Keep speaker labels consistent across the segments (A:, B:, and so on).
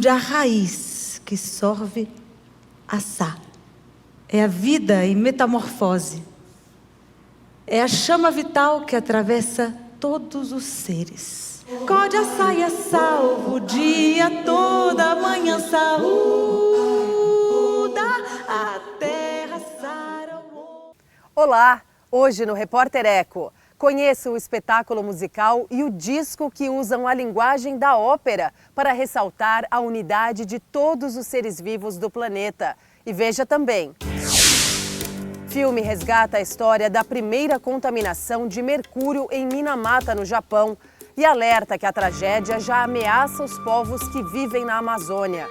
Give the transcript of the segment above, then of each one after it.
A: onde a raiz que sorve assá. É a vida em metamorfose. É a chama vital que atravessa todos os seres. Code assá e salvo o dia toda, a manhã saúda, a terra sara o...
B: Olá, hoje no Repórter Eco, conheça o espetáculo musical e o disco que usam a linguagem da ópera para ressaltar a unidade de todos os seres vivos do planeta. E veja também. O filme resgata a história da primeira contaminação de mercúrio em Minamata, no Japão, e alerta que a tragédia já ameaça os povos que vivem na Amazônia.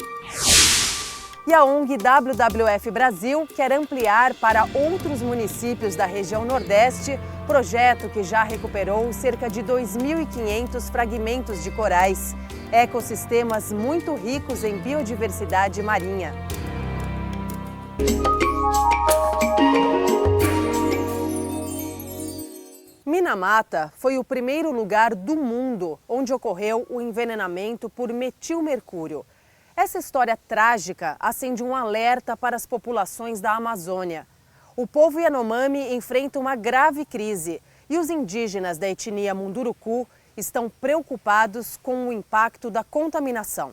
B: E a ONG WWF Brasil quer ampliar para outros municípios da região Nordeste, projeto que já recuperou cerca de 2.500 fragmentos de corais, ecossistemas muito ricos em biodiversidade marinha. Minamata foi o primeiro lugar do mundo onde ocorreu o envenenamento por metilmercúrio. Essa história trágica acende um alerta para as populações da Amazônia. O povo Yanomami enfrenta uma grave crise e os indígenas da etnia Munduruku estão preocupados com o impacto da contaminação.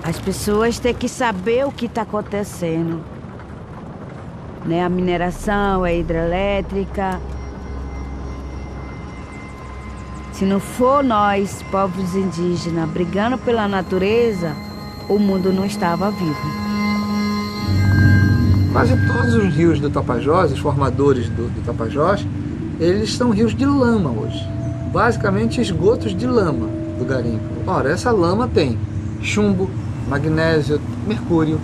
C: As pessoas têm que saber o que está acontecendo. Né? A mineração, a hidrelétrica. Se não for nós, povos indígenas, brigando pela natureza, o mundo não estava vivo.
D: Quase todos os rios do Tapajós, os formadores do Tapajós, eles são rios de lama hoje. Basicamente esgotos de lama do garimpo. Ora, essa lama tem chumbo, magnésio, mercúrio,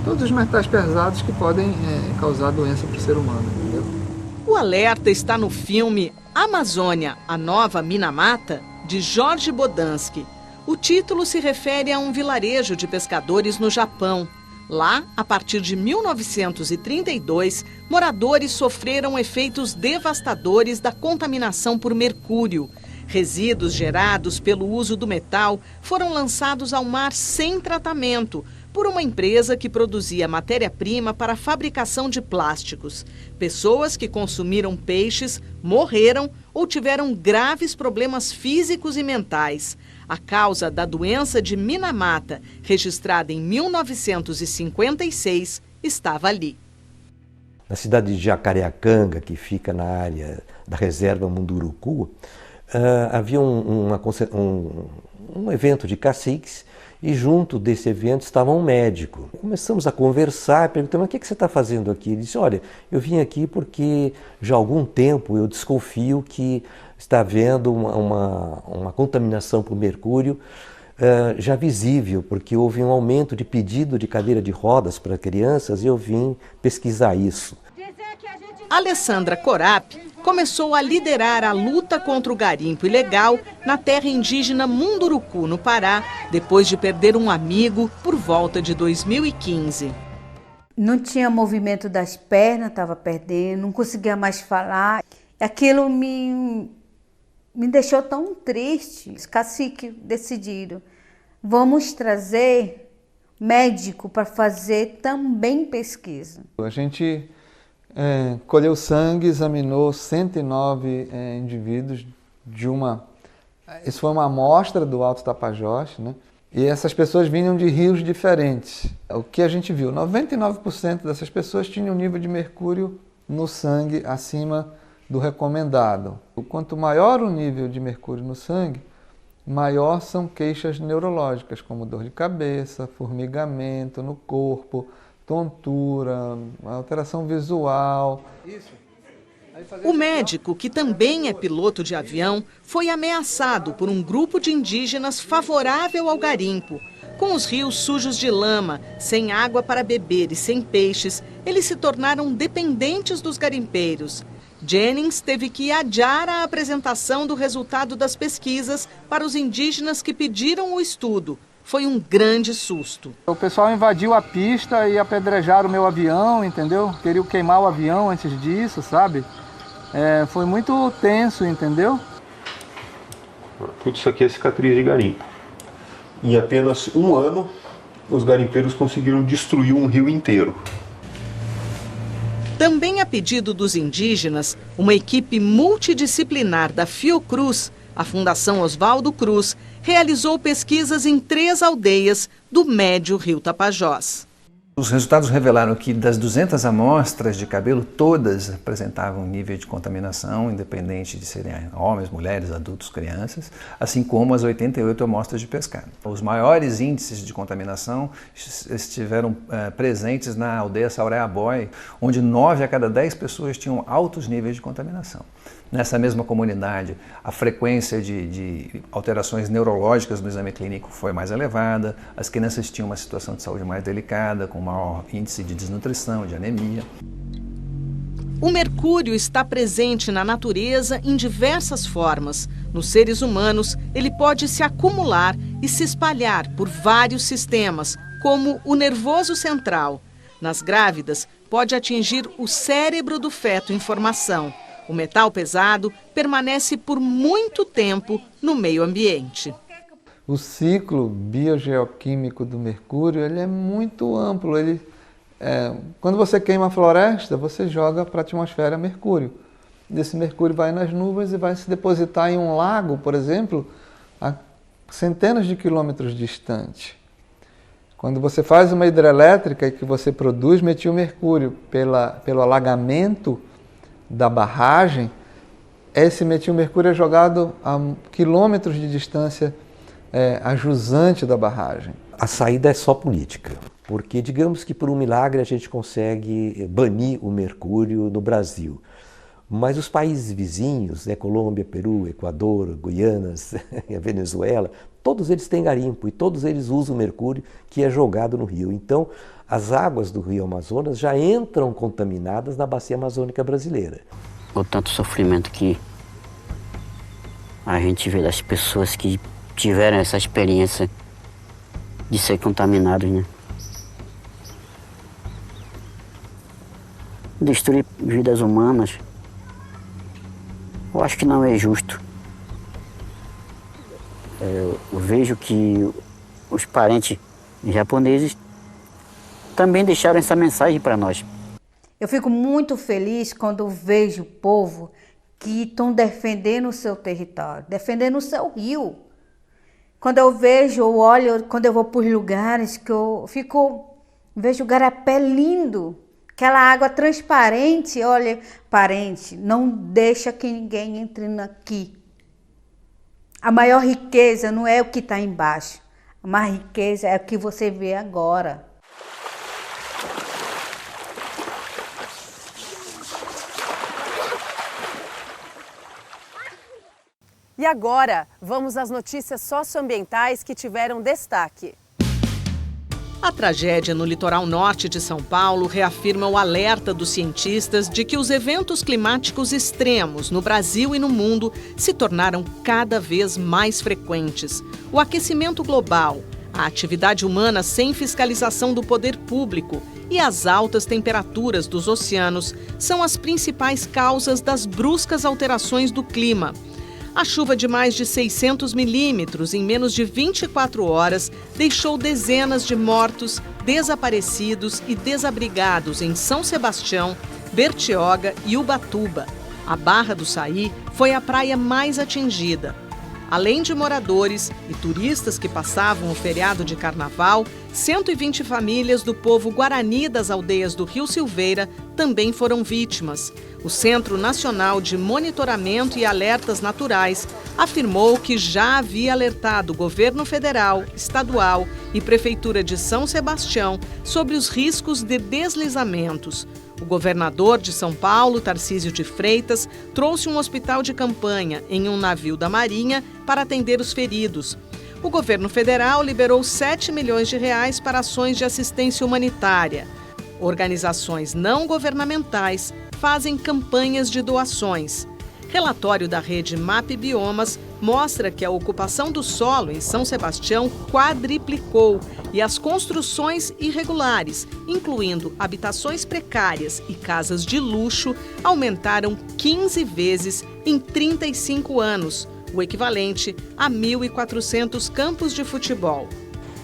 D: todos os metais pesados que podem causar doença para o ser humano, entendeu?
E: O alerta está no filme Amazônia, a Nova Minamata, de Jorge Bodansky. O título se refere a um vilarejo de pescadores no Japão. Lá, a partir de 1932, moradores sofreram efeitos devastadores da contaminação por mercúrio. Resíduos gerados pelo uso do metal foram lançados ao mar sem tratamento por uma empresa que produzia matéria-prima para a fabricação de plásticos. Pessoas que consumiram peixes morreram ou tiveram graves problemas físicos e mentais. A causa da doença de Minamata, registrada em 1956, estava ali.
F: Na cidade de Jacareacanga, que fica na área da reserva Munduruku, havia um evento de caciques e junto desse evento estava um médico. Começamos a conversar, perguntando: mas o que você está fazendo aqui? Ele disse: olha, eu vim aqui porque já há algum tempo eu desconfio que está havendo uma contaminação por mercúrio já visível, porque houve um aumento de pedido de cadeira de rodas para crianças e eu vim pesquisar isso.
E: Alessandra Corap começou a liderar a luta contra o garimpo ilegal na terra indígena Munduruku, no Pará, depois de perder um amigo por volta de 2015.
G: Não tinha movimento das pernas, estava perdendo, não conseguia mais falar. Aquilo me deixou tão triste. Os caciques decidiram: vamos trazer médico para fazer também pesquisa.
D: A gente colheu sangue, examinou 109 indivíduos de uma... Isso foi uma amostra do Alto Tapajós, né? E essas pessoas vinham de rios diferentes. O que a gente viu? 99% dessas pessoas tinham um nível de mercúrio no sangue acima do recomendado. Quanto maior o nível de mercúrio no sangue, maior são queixas neurológicas, como dor de cabeça, formigamento no corpo, tontura, alteração visual.
E: O médico, que também é piloto de avião, foi ameaçado por um grupo de indígenas favorável ao garimpo. Com os rios sujos de lama, sem água para beber e sem peixes, eles se tornaram dependentes dos garimpeiros. Jennings teve que adiar a apresentação do resultado das pesquisas para os indígenas que pediram o estudo. Foi um grande susto.
D: O pessoal invadiu a pista e apedrejaram o meu avião, entendeu? Queriam queimar o avião antes disso, sabe? Foi muito tenso, entendeu?
H: Tudo isso aqui é cicatriz de garimpo. Em apenas um ano, os garimpeiros conseguiram destruir um rio inteiro.
E: Também a pedido dos indígenas, uma equipe multidisciplinar da Fiocruz, a Fundação Oswaldo Cruz, realizou pesquisas em 3 aldeias do médio Rio Tapajós.
I: Os resultados revelaram que das 200 amostras de cabelo, todas apresentavam nível de contaminação, independente de serem homens, mulheres, adultos, crianças, assim como as 88 amostras de pescado. Os maiores índices de contaminação estiveram presentes na aldeia Saureabói, onde 9 a cada 10 pessoas tinham altos níveis de contaminação. Nessa mesma comunidade, a frequência de alterações neurológicas no exame clínico foi mais elevada, as crianças tinham uma situação de saúde mais delicada, com maior índice de desnutrição, de anemia.
E: O mercúrio está presente na natureza em diversas formas. Nos seres humanos, ele pode se acumular e se espalhar por vários sistemas, como o nervoso central. Nas grávidas, pode atingir o cérebro do feto em formação. O metal pesado permanece por muito tempo no meio ambiente.
D: O ciclo biogeoquímico do mercúrio ele é muito amplo. Quando você queima a floresta, você joga para a atmosfera mercúrio. Esse mercúrio vai nas nuvens e vai se depositar em um lago, por exemplo, a centenas de quilômetros distante. Quando você faz uma hidrelétrica e que você produz metilmercúrio pelo alagamento da barragem, esse metilmercúrio é jogado a quilômetros de distância a jusante da barragem.
F: A saída é só política, porque digamos que por um milagre a gente consegue banir o mercúrio no Brasil. Mas os países vizinhos, Colômbia, Peru, Equador, Guianas e a Venezuela, todos eles têm garimpo e todos eles usam mercúrio que é jogado no rio. Então, as águas do rio Amazonas já entram contaminadas na bacia amazônica brasileira.
J: O tanto sofrimento que a gente vê das pessoas que tiveram essa experiência de ser contaminados, né? Destruir vidas humanas, eu acho que não é justo. Eu vejo que os parentes japoneses também deixaram essa mensagem para nós.
G: Eu fico muito feliz quando vejo o povo que estão defendendo o seu território, defendendo o seu rio. Quando eu vejo, eu olho, quando eu vou por lugares que vejo o garapé lindo, aquela água transparente, olha, parente, não deixa que ninguém entre aqui. A maior riqueza não é o que está embaixo, a maior riqueza é o que você vê agora.
B: E agora, vamos às notícias socioambientais que tiveram destaque.
E: A tragédia no litoral norte de São Paulo reafirma o alerta dos cientistas de que os eventos climáticos extremos no Brasil e no mundo se tornaram cada vez mais frequentes. O aquecimento global, a atividade humana sem fiscalização do poder público e as altas temperaturas dos oceanos são as principais causas das bruscas alterações do clima. A chuva de mais de 600 milímetros em menos de 24 horas deixou dezenas de mortos, desaparecidos e desabrigados em São Sebastião, Bertioga e Ubatuba. A Barra do Saí foi a praia mais atingida. Além de moradores e turistas que passavam o feriado de carnaval, 120 famílias do povo guarani das aldeias do Rio Silveira também foram vítimas. O Centro Nacional de Monitoramento e Alertas Naturais afirmou que já havia alertado o governo federal, estadual e Prefeitura de São Sebastião sobre os riscos de deslizamentos. O governador de São Paulo, Tarcísio de Freitas, trouxe um hospital de campanha em um navio da Marinha para atender os feridos. O governo federal liberou 7 milhões de reais para ações de assistência humanitária. Organizações não governamentais fazem campanhas de doações. Relatório da rede MAP Biomas mostra que a ocupação do solo em São Sebastião quadriplicou e as construções irregulares, incluindo habitações precárias e casas de luxo, aumentaram 15 vezes em 35 anos, o equivalente a 1.400 campos de futebol.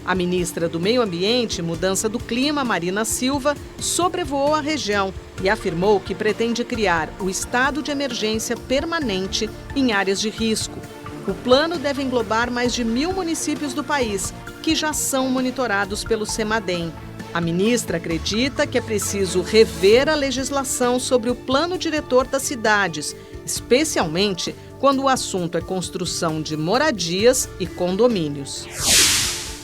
E: A ministra do Meio Ambiente e Mudança do Clima, Marina Silva, sobrevoou a região e afirmou que pretende criar o estado de emergência permanente em áreas de risco. O plano deve englobar mais de 1.000 municípios do país, que já são monitorados pelo CEMADEM. A ministra acredita que é preciso rever a legislação sobre o plano diretor das cidades, especialmente quando o assunto é construção de moradias e condomínios.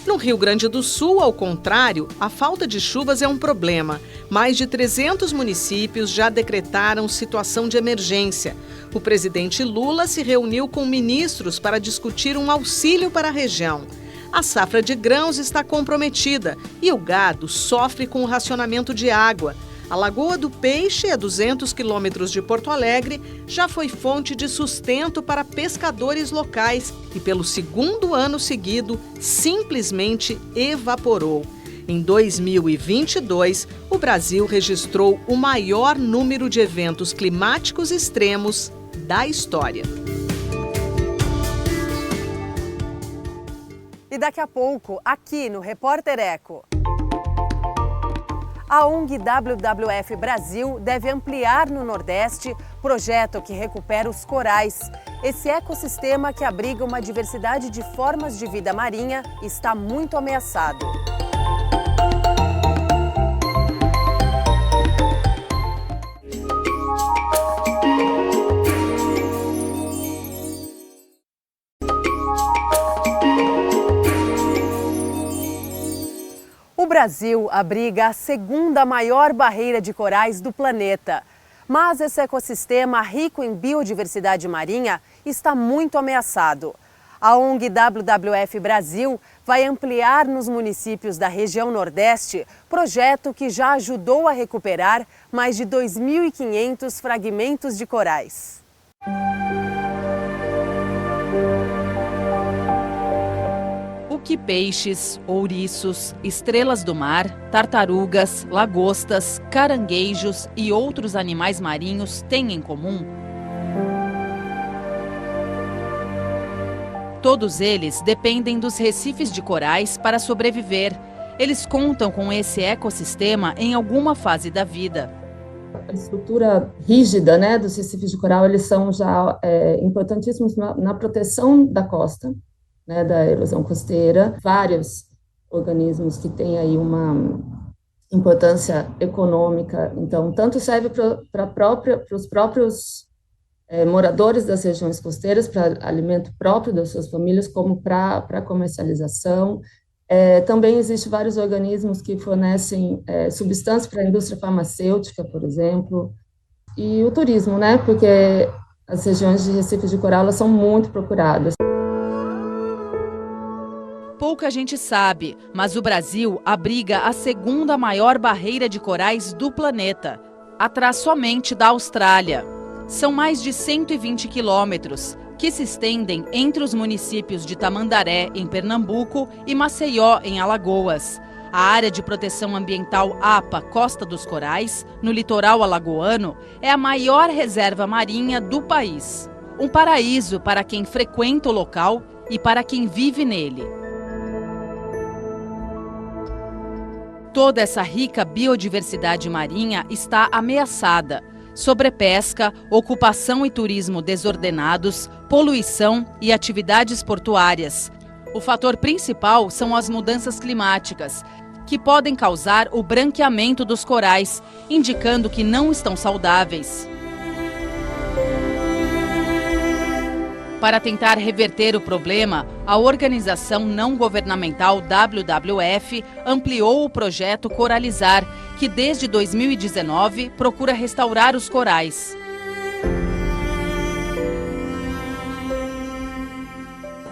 E: No Rio Grande do Sul, ao contrário, a falta de chuvas é um problema. Mais de 300 municípios já decretaram situação de emergência. O presidente Lula se reuniu com ministros para discutir um auxílio para a região. A safra de grãos está comprometida e o gado sofre com o racionamento de água. A Lagoa do Peixe, a 200 quilômetros de Porto Alegre, já foi fonte de sustento para pescadores locais e, pelo segundo ano seguido, simplesmente evaporou. Em 2022, o Brasil registrou o maior número de eventos climáticos extremos da história.
B: E daqui a pouco, aqui no Repórter Eco. A ONG WWF Brasil deve ampliar no Nordeste projeto que recupera os corais. Esse ecossistema que abriga uma diversidade de formas de vida marinha está muito ameaçado. O Brasil abriga a segunda maior barreira de corais do planeta. Mas esse ecossistema rico em biodiversidade marinha está muito ameaçado. A ONG WWF Brasil vai ampliar nos municípios da região Nordeste projeto que já ajudou a recuperar mais de 2.500 fragmentos de corais.
K: O que peixes, ouriços, estrelas do mar, tartarugas, lagostas, caranguejos e outros animais marinhos têm em comum? Todos eles dependem dos recifes de corais para sobreviver. Eles contam com esse ecossistema em alguma fase da vida.
L: A estrutura rígida, né, dos recifes de coral, eles são já importantíssimos na proteção da costa, né, da erosão costeira. Vários organismos que têm aí uma importância econômica, então, tanto serve para os próprios moradores das regiões costeiras, para alimento próprio das suas famílias, como para comercialização. Também existem vários organismos que fornecem substâncias para a indústria farmacêutica, por exemplo, e o turismo, né, porque as regiões de recifes de coral elas são muito procuradas.
K: Pouca gente sabe, mas o Brasil abriga a segunda maior barreira de corais do planeta, atrás somente da Austrália. São mais de 120 quilômetros, que se estendem entre os municípios de Tamandaré, em Pernambuco, e Maceió, em Alagoas. A área de proteção ambiental APA Costa dos Corais, no litoral alagoano, é a maior reserva marinha do país. Um paraíso para quem frequenta o local e para quem vive nele. Toda essa rica biodiversidade marinha está ameaçada. Sobrepesca, ocupação e turismo desordenados, poluição e atividades portuárias. O fator principal são as mudanças climáticas, que podem causar o branqueamento dos corais, indicando que não estão saudáveis. Para tentar reverter o problema, a organização não governamental WWF ampliou o projeto Coralizar, que desde 2019 procura restaurar os corais.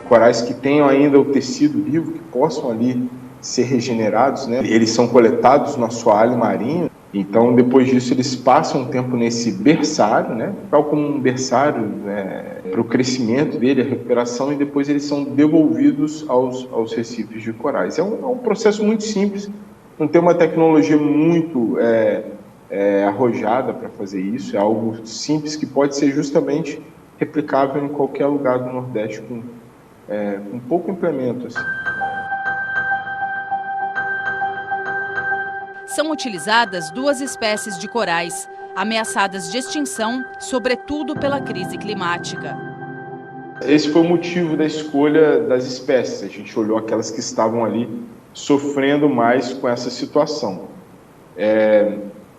H: Corais que tenham ainda o tecido vivo, que possam ali ser regenerados, né? Eles são coletados no assoalho marinho, então depois disso eles passam um tempo nesse berçário, né? Tal como um berçário, né? Para o crescimento dele, a recuperação, e depois eles são devolvidos aos recifes de corais. É um processo muito simples, não tem uma tecnologia muito arrojada para fazer isso, é algo simples que pode ser justamente replicável em qualquer lugar do Nordeste com pouco implemento. Assim.
K: São utilizadas 2 espécies de corais, ameaçadas de extinção, sobretudo pela crise climática.
H: Esse foi o motivo da escolha das espécies. A gente olhou aquelas que estavam ali sofrendo mais com essa situação.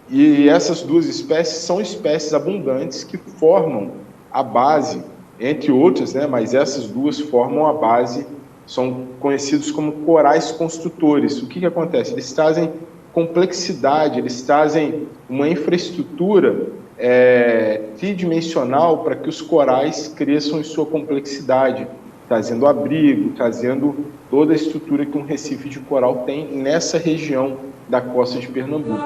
H: E essas 2 espécies são espécies abundantes que formam a base, entre outras, né, mas essas 2 formam a base, são conhecidos como corais construtores. O que acontece? Eles trazem complexidade, eles trazem uma infraestrutura tridimensional para que os corais cresçam em sua complexidade, trazendo abrigo, trazendo toda a estrutura que um recife de coral tem nessa região da costa de Pernambuco.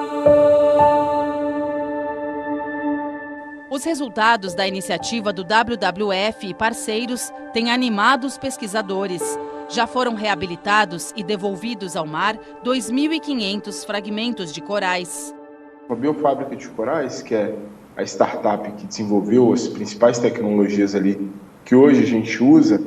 K: Os resultados da iniciativa do WWF e parceiros têm animado os pesquisadores. Já foram reabilitados e devolvidos ao mar 2.500 fragmentos de corais.
H: A Biofábrica de Corais, que é a startup que desenvolveu as principais tecnologias ali que hoje a gente usa,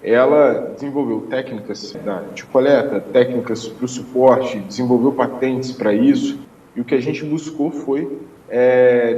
H: ela desenvolveu técnicas de coleta, técnicas para o suporte, desenvolveu patentes para isso, e o que a gente buscou foi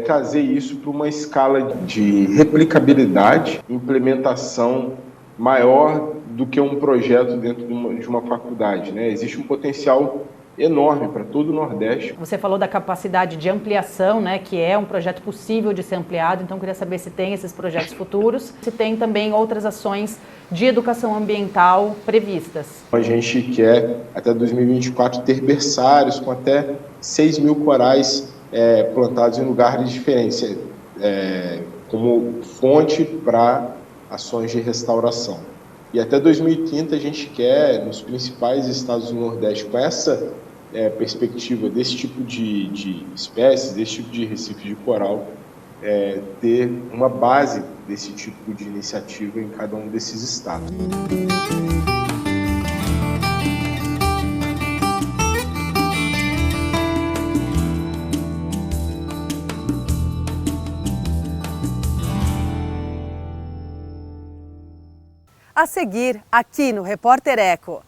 H: trazer isso para uma escala de replicabilidade, implementação maior do que um projeto dentro de uma faculdade, né? Existe um potencial enorme para todo o Nordeste.
M: Você falou da capacidade de ampliação, né, que é um projeto possível de ser ampliado, então eu queria saber se tem esses projetos futuros, se tem também outras ações de educação ambiental previstas.
H: A gente quer, até 2024, ter berçários com até 6.000 corais plantados em lugares diferentes, como fonte para ações de restauração. E até 2030 a gente quer, nos principais estados do Nordeste, com essa perspectiva desse tipo de espécies, desse tipo de recife de coral, ter uma base desse tipo de iniciativa em cada um desses estados.
B: A seguir, aqui no Repórter Eco.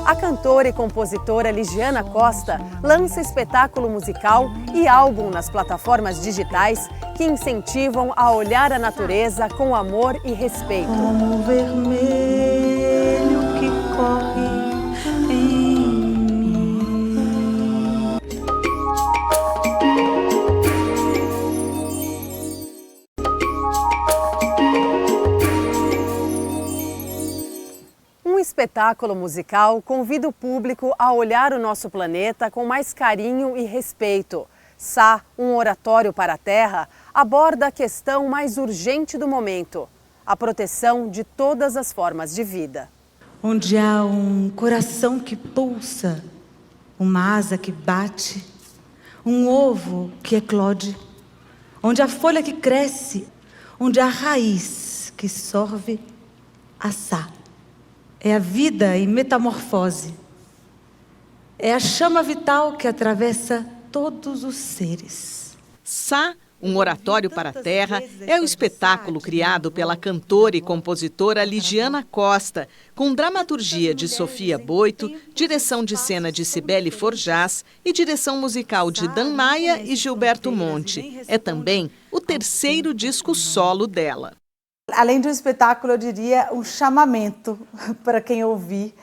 B: A cantora e compositora Ligiana Costa lança espetáculo musical e álbum nas plataformas digitais que incentivam a olhar a natureza com amor e respeito.
A: Como o vermelho que corre em mim.
B: Um espetáculo musical convida o público a olhar o nosso planeta com mais carinho e respeito. Sá, um oratório para a Terra, aborda a questão mais urgente do momento: a proteção de todas as formas de vida.
A: Onde há um coração que pulsa, uma asa que bate, um ovo que eclode, onde a folha que cresce, onde a raiz que sorve a Sá. É a vida em metamorfose. É a chama vital que atravessa todos os seres.
E: Sá, um oratório para a Terra, é o espetáculo criado pela cantora e compositora Ligiana Costa, com dramaturgia de Sofia Boito, direção de cena de Cibele Forjás e direção musical de Dan Maia e Gilberto Monte. É também o terceiro disco solo dela.
N: Além de um espetáculo, eu diria um chamamento para quem ouvir,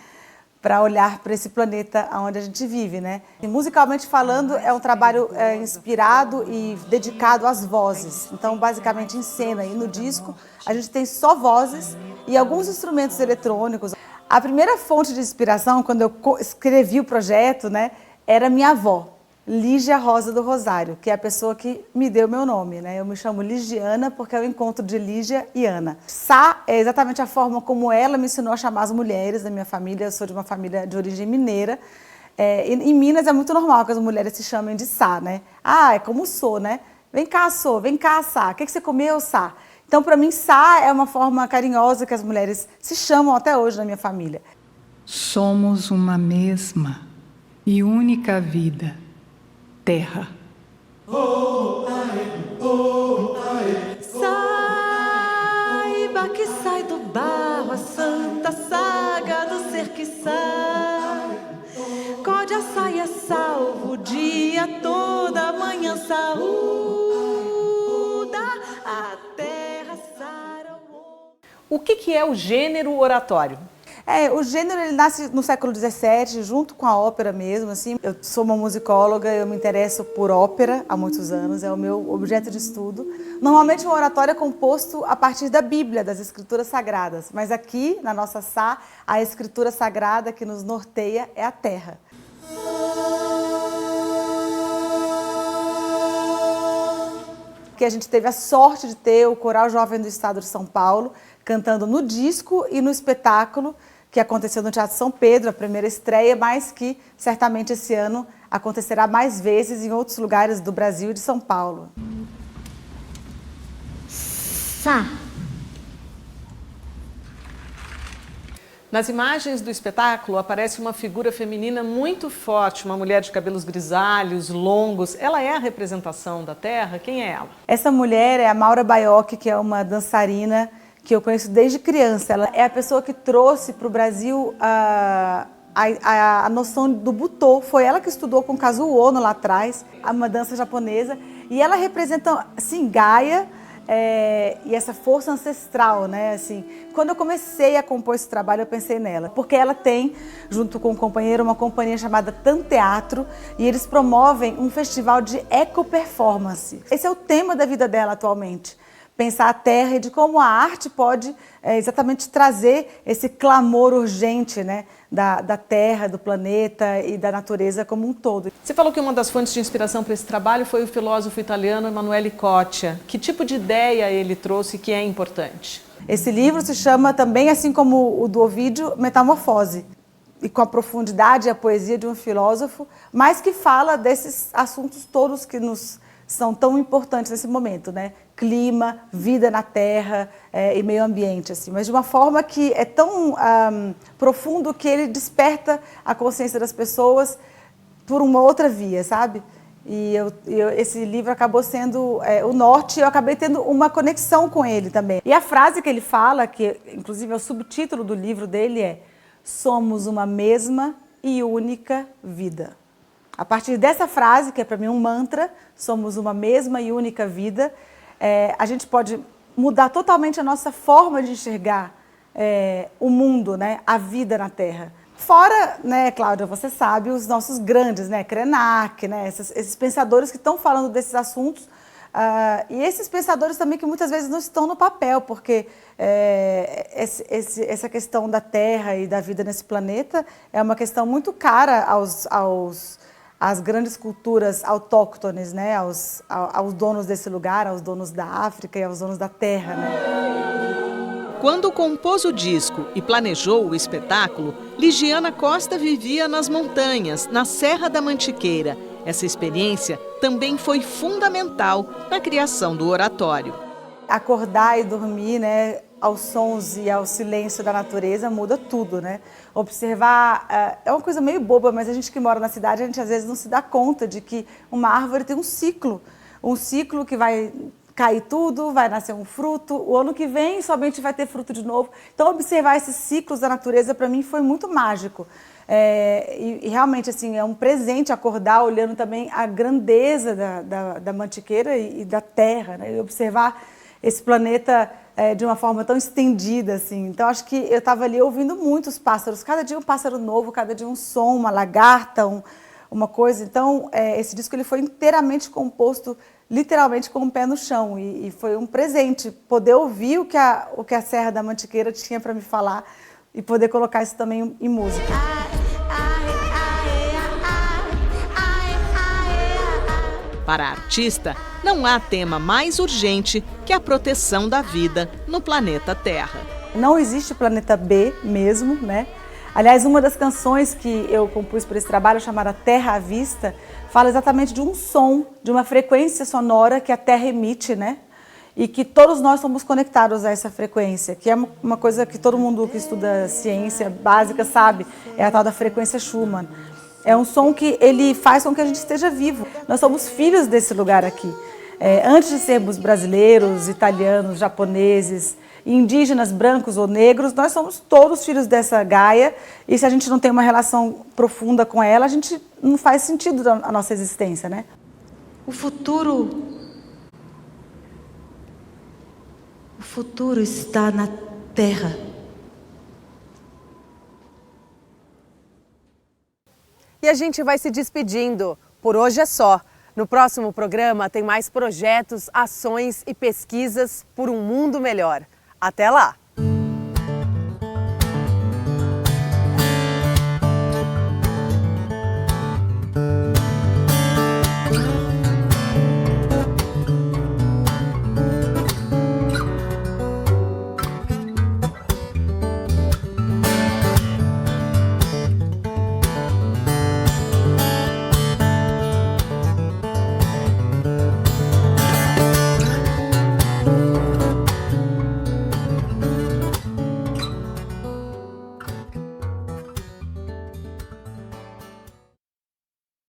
N: para olhar para esse planeta onde a gente vive, né? E, musicalmente falando, é um trabalho inspirado e dedicado às vozes. Então, basicamente, em cena e no disco, a gente tem só vozes e alguns instrumentos eletrônicos. A primeira fonte de inspiração, quando eu escrevi o projeto, né, era minha avó, Lígia Rosa do Rosário, que é a pessoa que me deu meu nome, né? Eu me chamo Ligiana porque é o encontro de Lígia e Ana. Sá é exatamente a forma como ela me ensinou a chamar as mulheres da minha família. Eu sou de uma família de origem mineira. Em Minas é muito normal que as mulheres se chamem de Sá, né? Ah, é como sou, né? Vem cá, sou. Vem cá, Sá. O que você comeu, Sá? Então, para mim, Sá é uma forma carinhosa que as mulheres se chamam até hoje na minha família.
O: Somos uma mesma e única vida. Terra.
A: Oh, prazer que sacode a saia salvo o dia toda, a manhã saúda a terra sara.
B: O que é o gênero oratório?
N: O gênero ele nasce no século XVII, junto com a ópera mesmo, assim. Eu sou uma musicóloga, eu me interesso por ópera há muitos anos, é o meu objeto de estudo. Normalmente um oratório é composto a partir da Bíblia, das Escrituras Sagradas, mas aqui, na nossa Sá, a Escritura Sagrada que nos norteia é a terra. Que a gente teve a sorte de ter o Coral Jovem do Estado de São Paulo cantando no disco e no espetáculo que aconteceu no Teatro São Pedro, a primeira estreia, mas que certamente esse ano acontecerá mais vezes em outros lugares do Brasil e de São Paulo.
A: Sá.
B: Nas imagens do espetáculo aparece uma figura feminina muito forte, uma mulher de cabelos grisalhos, longos. Ela é a representação da terra? Quem é ela?
N: Essa mulher é a Maura Baiocchi, que é uma dançarina que eu conheço desde criança. Ela é a pessoa que trouxe para o Brasil a noção do butô. Foi ela que estudou com Kazuo Ono lá atrás, uma dança japonesa. E ela representa, assim, Gaia e essa força ancestral, né? Assim, quando eu comecei a compor esse trabalho, eu pensei nela. Porque ela tem, junto com um companheiro, uma companhia chamada Tanteatro, e eles promovem um festival de eco-performance. Esse é o tema da vida dela atualmente. Pensar a terra e de como a arte pode exatamente trazer esse clamor urgente, né, da terra, do planeta e da natureza como um todo.
B: Você falou que uma das fontes de inspiração para esse trabalho foi o filósofo italiano Emanuele Coccia. Que tipo de ideia ele trouxe que é importante?
N: Esse livro se chama também, assim como o do Ovídio, Metamorfose, e com a profundidade e a poesia de um filósofo, mas que fala desses assuntos todos que nos são tão importantes nesse momento, né? Clima, vida na terra e meio ambiente, assim, mas de uma forma que é tão profundo que ele desperta a consciência das pessoas por uma outra via, sabe? E esse livro acabou sendo o norte, eu acabei tendo uma conexão com ele também. E a frase que ele fala, que inclusive é o subtítulo do livro dele, é: somos uma mesma e única vida. A partir dessa frase, que é para mim um mantra, somos uma mesma e única vida, a gente pode mudar totalmente a nossa forma de enxergar o mundo, né, a vida na Terra. Fora, né, Cláudia, você sabe, os nossos grandes, né, Krenak, né, esses pensadores que estão falando desses assuntos, e esses pensadores também que muitas vezes não estão no papel, porque essa questão da Terra e da vida nesse planeta é uma questão muito cara às grandes culturas autóctones, né, aos donos desse lugar, aos donos da África e aos donos da terra, né?
E: Quando compôs o disco e planejou o espetáculo, Ligiana Costa vivia nas montanhas, na Serra da Mantiqueira. Essa experiência também foi fundamental na criação do oratório.
N: Acordar e dormir, né, aos sons e ao silêncio da natureza muda tudo, né? Observar é uma coisa meio boba, mas a gente que mora na cidade, a gente às vezes não se dá conta de que uma árvore tem um ciclo que vai cair tudo, vai nascer um fruto, o ano que vem somente vai ter fruto de novo. Então observar esses ciclos da natureza para mim foi muito mágico. E realmente assim, é um presente acordar olhando também a grandeza da Mantiqueira e da terra, né? E observar esse planeta de uma forma tão estendida, assim. Então, acho que eu estava ali ouvindo muitos pássaros, cada dia um pássaro novo, cada dia um som, uma lagarta, uma coisa. Então, esse disco ele foi inteiramente composto, literalmente com o pé no chão, e foi um presente poder ouvir o que a Serra da Mantiqueira tinha para me falar e poder colocar isso também em música.
E: Para a artista, não há tema mais urgente que a proteção da vida no planeta Terra.
N: Não existe planeta B mesmo, né? Aliás, uma das canções que eu compus para esse trabalho, chamada Terra à Vista, fala exatamente de um som, de uma frequência sonora que a Terra emite, né? E que todos nós somos conectados a essa frequência, que é uma coisa que todo mundo que estuda ciência básica sabe, é a tal da frequência Schumann. É um som que ele faz com que a gente esteja vivo. Nós somos filhos desse lugar aqui. Antes de sermos brasileiros, italianos, japoneses, indígenas, brancos ou negros, nós somos todos filhos dessa Gaia, e se a gente não tem uma relação profunda com ela, a gente não faz sentido a nossa existência, né?
A: O futuro está na Terra.
B: E a gente vai se despedindo. Por hoje é só. No próximo programa tem mais projetos, ações e pesquisas por um mundo melhor. Até lá!